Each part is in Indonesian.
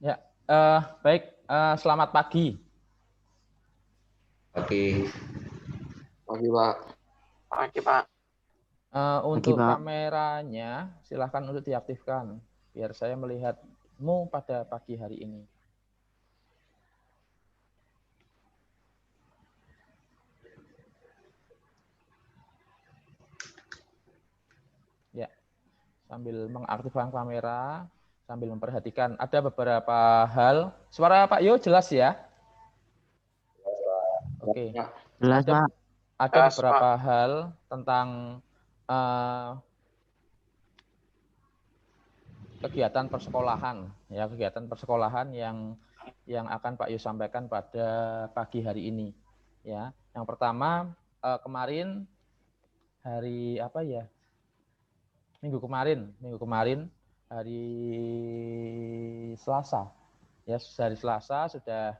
Ya, baik. Selamat pagi. Oke, Pagi, Pak. Pagi, Pak. Untuk Pak. kameranya, silahkan untuk diaktifkan, biar saya melihatmu pada pagi hari ini. Ya, sambil mengaktifkan kamera, sambil memperhatikan, ada beberapa hal. Suara Pak Yo jelas ya? Oke. Ya. Jelas, Pak. Ada Jelas, beberapa Pak. hal tentang kegiatan persekolahan, ya, kegiatan persekolahan yang akan Pak Yo sampaikan pada pagi hari ini. Ya, yang pertama kemarin hari apa ya? Minggu kemarin hari Selasa. Ya, hari Selasa sudah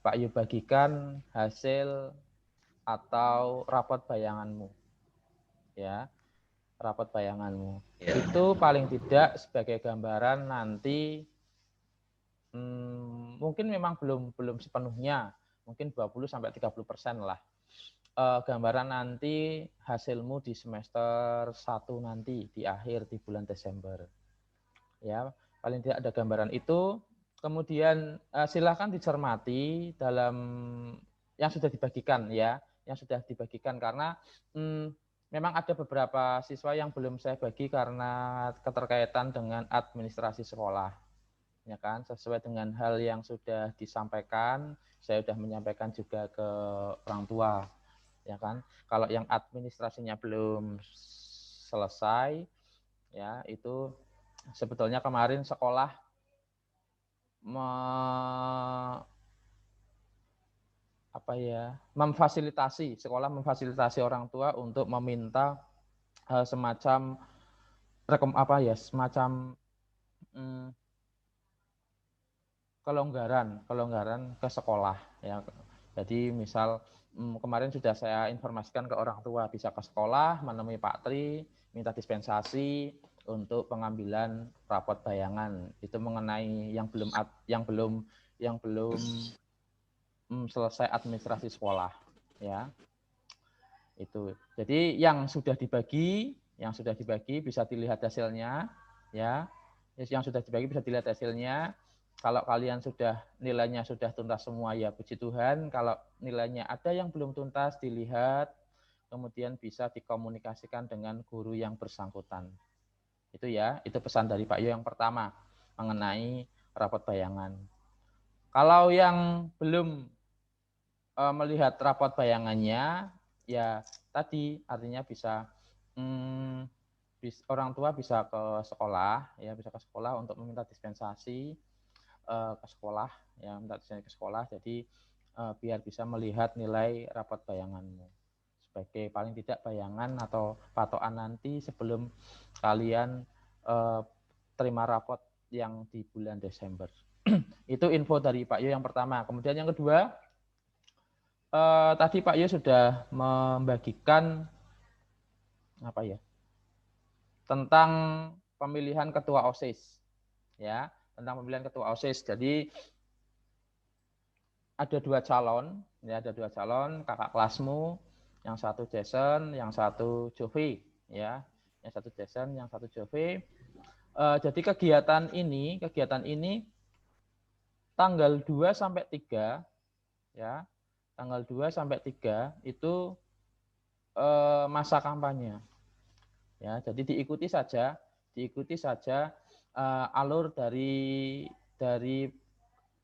Pak Yo bagikan hasil atau rapot bayanganmu. Ya, rapot bayanganmu. Ya. Itu paling tidak sebagai gambaran nanti mungkin memang belum sepenuhnya, mungkin 20-30% lah. Gambaran nanti hasilmu di semester 1 nanti di akhir di bulan Desember. Ya, paling tidak ada gambaran itu. Kemudian silakan dicermati dalam yang sudah dibagikan ya, yang sudah dibagikan karena memang ada beberapa siswa yang belum saya bagi karena keterkaitan dengan administrasi sekolah. Ya kan, sesuai dengan hal yang sudah disampaikan, saya sudah menyampaikan juga ke orang tua, ya kan. Kalau yang administrasinya belum selesai, ya itu sebetulnya kemarin sekolah memfasilitasi orang tua untuk meminta semacam kelonggaran ke sekolah ya. Jadi misal kemarin sudah saya informasikan ke orang tua bisa ke sekolah menemui Pak Tri minta dispensasi untuk pengambilan rapot bayangan itu mengenai yang belum selesai administrasi sekolah ya. Itu. Jadi yang sudah dibagi bisa dilihat hasilnya ya. Yang sudah dibagi bisa dilihat hasilnya. Kalau kalian nilainya sudah tuntas semua ya puji Tuhan. Kalau nilainya ada yang belum tuntas dilihat, kemudian bisa dikomunikasikan dengan guru yang bersangkutan. Itu ya, itu pesan dari Pak Yo yang pertama mengenai rapot bayangan. Kalau yang belum melihat rapot bayangannya, ya tadi artinya bisa orang tua bisa ke sekolah, ya bisa ke sekolah untuk meminta dispensasi ke sekolah, ya minta dispensasi ke sekolah. Jadi biar bisa melihat nilai rapot bayanganmu sebagai paling tidak bayangan atau patokan nanti sebelum kalian terima rapot yang di bulan Desember. Itu info dari Pak Yo yang pertama. Kemudian yang kedua, tadi Pak Yo sudah membagikan tentang pemilihan ketua OSIS, ya, tentang pemilihan ketua OSIS. Jadi ada dua calon kakak kelasmu, yang satu Jason, yang satu Jovi, ya, yang satu Jason, yang satu Jovi. Jadi kegiatan ini tanggal 2 sampai 3, ya. Tanggal 2 sampai 3 itu masa kampanye. Ya, jadi diikuti saja alur dari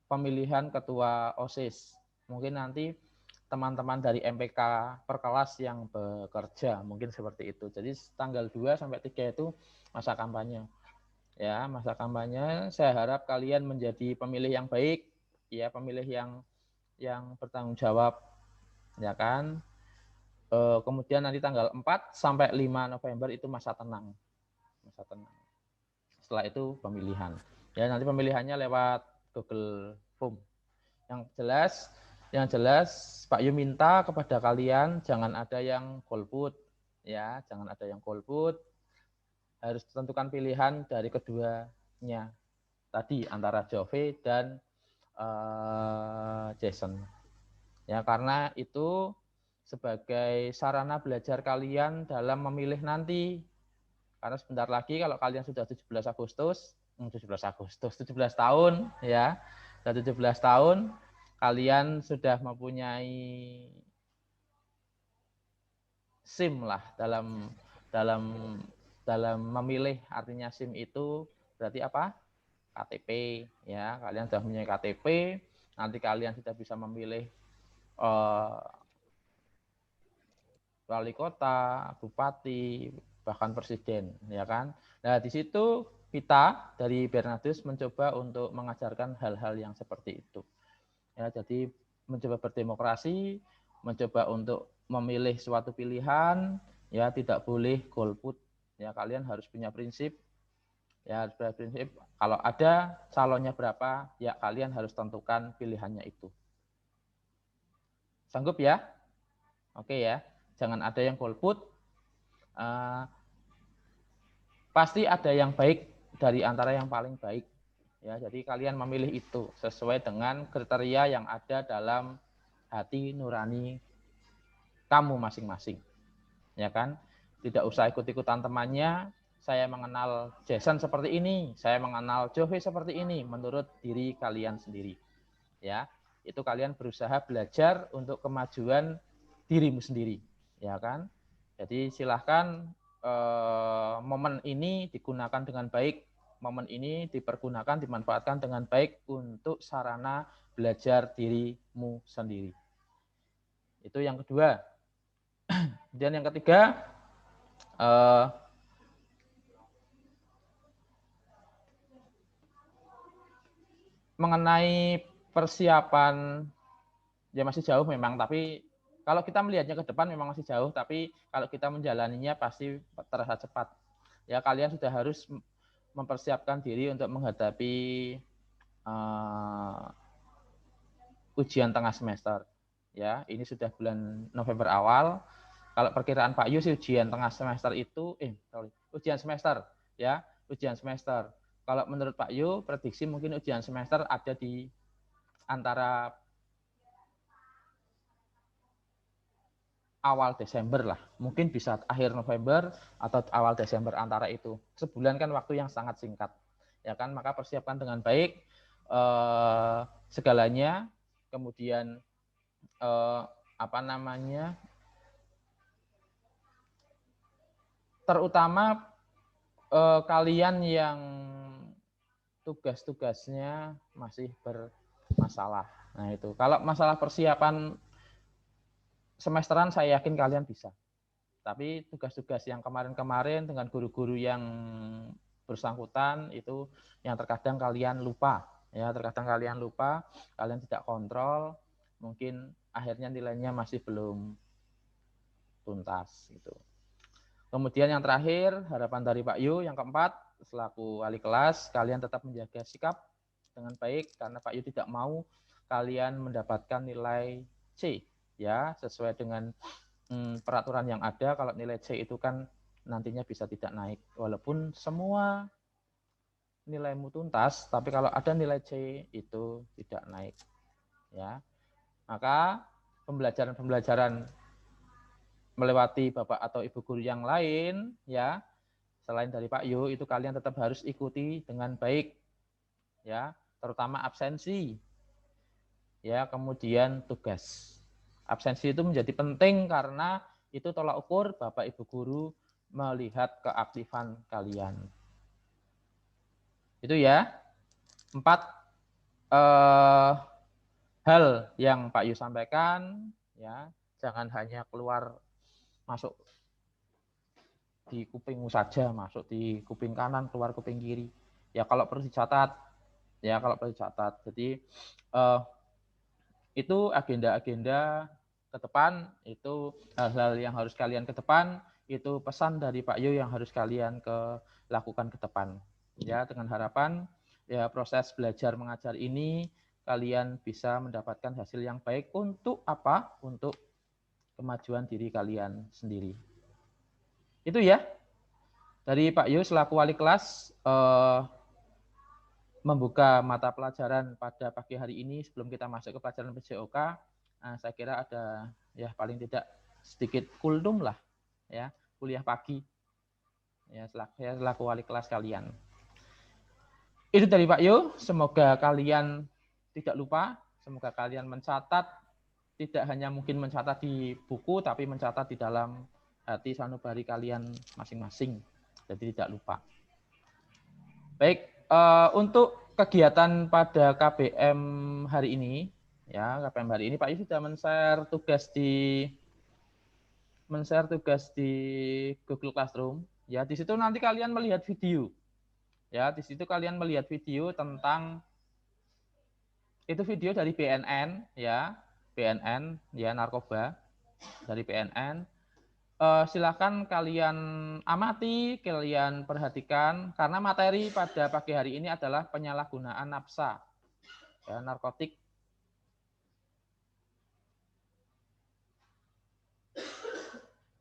pemilihan ketua OSIS. Mungkin nanti teman-teman dari MPK per kelas yang bekerja, mungkin seperti itu. Jadi tanggal 2 sampai 3 itu masa kampanye. Ya, masa kampanye, saya harap kalian menjadi pemilih yang baik, ya, pemilih yang bertanggung jawab, ya kan. Kemudian nanti tanggal 4 sampai 5 November itu masa tenang. Setelah itu pemilihan. Ya, nanti pemilihannya lewat Google Form. Yang jelas Pak Yu minta kepada kalian jangan ada yang golput, ya, jangan ada yang golput. Harus tentukan pilihan dari keduanya. tadi antara Jove dan Jason. Ya, karena itu sebagai sarana belajar kalian dalam memilih nanti. Karena sebentar lagi kalau kalian sudah 17 tahun ya. Sudah 17 tahun kalian sudah mempunyai SIM lah dalam memilih. Artinya SIM itu berarti apa? KTP ya. Kalian sudah mempunyai KTP, nanti kalian sudah bisa memilih wali kota, bupati, bahkan presiden, ya kan? Nah, di situ kita dari Bernardus mencoba untuk mengajarkan hal-hal yang seperti itu. Ya, jadi mencoba berdemokrasi, mencoba untuk memilih suatu pilihan, ya tidak boleh golput. Ya, kalian harus punya prinsip. Ya, harus punya prinsip. Kalau ada calonnya berapa, ya kalian harus tentukan pilihannya itu. Sanggup ya? Oke ya. Jangan ada yang golput. Pasti ada yang baik dari antara yang paling baik. Ya, jadi kalian memilih itu sesuai dengan kriteria yang ada dalam hati nurani kamu masing-masing. Ya kan? Tidak usah ikut-ikutan temannya. Saya mengenal Jason seperti ini, saya mengenal Jove seperti ini menurut diri kalian sendiri. Ya, itu kalian berusaha belajar untuk kemajuan dirimu sendiri, ya kan? Jadi silahkan momen ini digunakan dengan baik, momen ini dipergunakan, dimanfaatkan dengan baik untuk sarana belajar dirimu sendiri. Itu yang kedua. Kemudian yang ketiga, mengenai persiapan, ya masih jauh memang, tapi kalau kita melihatnya ke depan memang masih jauh, tapi kalau kita menjalaninya pasti terasa cepat. Ya, kalian sudah harus mempersiapkan diri untuk menghadapi ujian tengah semester. Ya, ini sudah bulan November awal. Kalau perkiraan Pak Yu sih ujian tengah semester itu, ujian semester, ya, ujian semester. Kalau menurut Pak Yu, prediksi mungkin ujian semester ada di antara awal Desember lah, mungkin bisa akhir November atau awal Desember, antara itu. Sebulan kan waktu yang sangat singkat, ya kan? Maka persiapkan dengan baik segalanya, kemudian terutama kalian yang tugas-tugasnya masih bermasalah. Nah itu, kalau masalah persiapan semesteran saya yakin kalian bisa. Tapi tugas-tugas yang kemarin-kemarin dengan guru-guru yang bersangkutan itu yang terkadang kalian lupa, ya terkadang kalian lupa, kalian tidak kontrol, mungkin akhirnya nilainya masih belum tuntas gitu. Kemudian yang terakhir, harapan dari Pak Yu yang keempat, selaku wali kelas, kalian tetap menjaga sikap dengan baik karena Pak Yu tidak mau kalian mendapatkan nilai C, ya sesuai dengan peraturan yang ada. Kalau nilai C itu kan nantinya bisa tidak naik, walaupun semua nilaimu tuntas, tapi kalau ada nilai C itu tidak naik, ya. Maka pembelajaran melewati Bapak atau Ibu guru yang lain, ya selain dari Pak Yu, itu kalian tetap harus ikuti dengan baik, ya terutama absensi, ya kemudian tugas. Absensi itu menjadi penting karena itu tolak ukur Bapak Ibu guru melihat keaktifan kalian. Itu ya 4 hal yang Pak Yu sampaikan, ya jangan hanya keluar masuk di kupingmu saja, masuk di kuping kanan, keluar kuping kiri. Ya kalau perlu dicatat, ya kalau perlu dicatat. Jadi itu agenda-agenda ke depan, itu hal-hal yang harus kalian ke depan, itu pesan dari Pak Yu yang harus kalian lakukan ke depan. Ya, dengan harapan ya proses belajar mengajar ini kalian bisa mendapatkan hasil yang baik untuk apa? Untuk kemajuan diri kalian sendiri. Itu ya dari Pak Yu selaku wali kelas. membuka mata pelajaran pada pagi hari ini sebelum kita masuk ke pelajaran PJOK, saya kira ada ya paling tidak sedikit kultum lah ya, kuliah pagi ya selaku wali kelas kalian. Itu dari Pak Yo, semoga kalian tidak lupa, semoga kalian mencatat, tidak hanya mungkin mencatat di buku tapi mencatat di dalam hati sanubari kalian masing-masing. Jadi tidak lupa. Baik, untuk kegiatan pada KBM hari ini, ya KBM hari ini Pak Yu sudah men-share tugas di Google Classroom. Ya, di situ nanti kalian melihat video. Ya, di situ kalian melihat video tentang itu video dari BNN, ya BNN, ya narkoba dari BNN. Silakan kalian amati, kalian perhatikan, karena materi pada pagi hari ini adalah penyalahgunaan nafsa, ya, narkotik.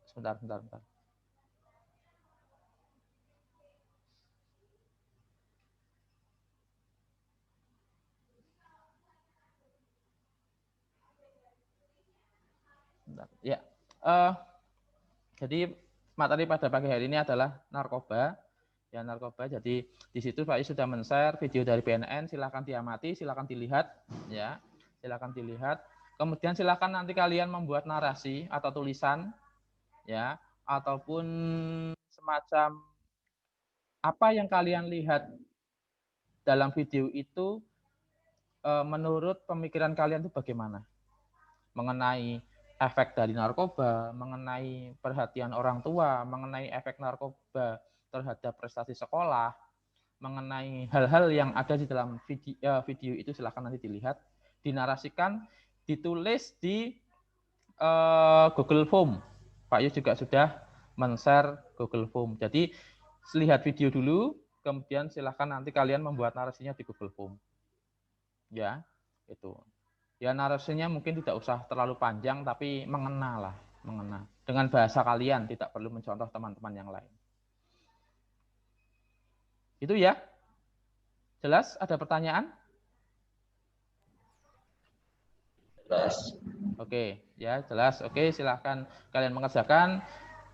Sebentar. Ya, jadi materi pada pagi hari ini adalah narkoba, ya narkoba. Jadi di situ Pak Is sudah men-share video dari BNN, silakan diamati, silakan dilihat, ya, silakan dilihat. Kemudian silakan nanti kalian membuat narasi atau tulisan, ya, ataupun semacam apa yang kalian lihat dalam video itu menurut pemikiran kalian itu bagaimana? Mengenai efek dari narkoba, mengenai perhatian orang tua, mengenai efek narkoba terhadap prestasi sekolah, mengenai hal-hal yang ada di dalam video itu silahkan nanti dilihat, dinarasikan, ditulis di Google Form. Pak Yus juga sudah men-share Google Form. Jadi lihat video dulu, kemudian silahkan nanti kalian membuat narasinya di Google Form. Ya, itu. Ya narasinya mungkin tidak usah terlalu panjang, tapi mengena lah, mengena. Dengan bahasa kalian, tidak perlu mencontoh teman-teman yang lain. Itu ya. Jelas? Ada pertanyaan? Jelas. Oke, ya jelas. Oke, silahkan kalian mengerjakan.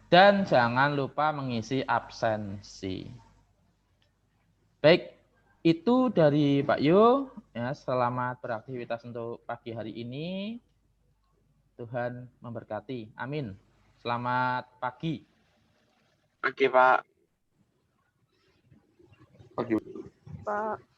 Dan jangan lupa mengisi absensi. Baik, itu dari Pak Yu. Ya, selamat beraktivitas untuk pagi hari ini. Tuhan memberkati. Amin. Selamat pagi. Oke, Pak. Pagi. Pak.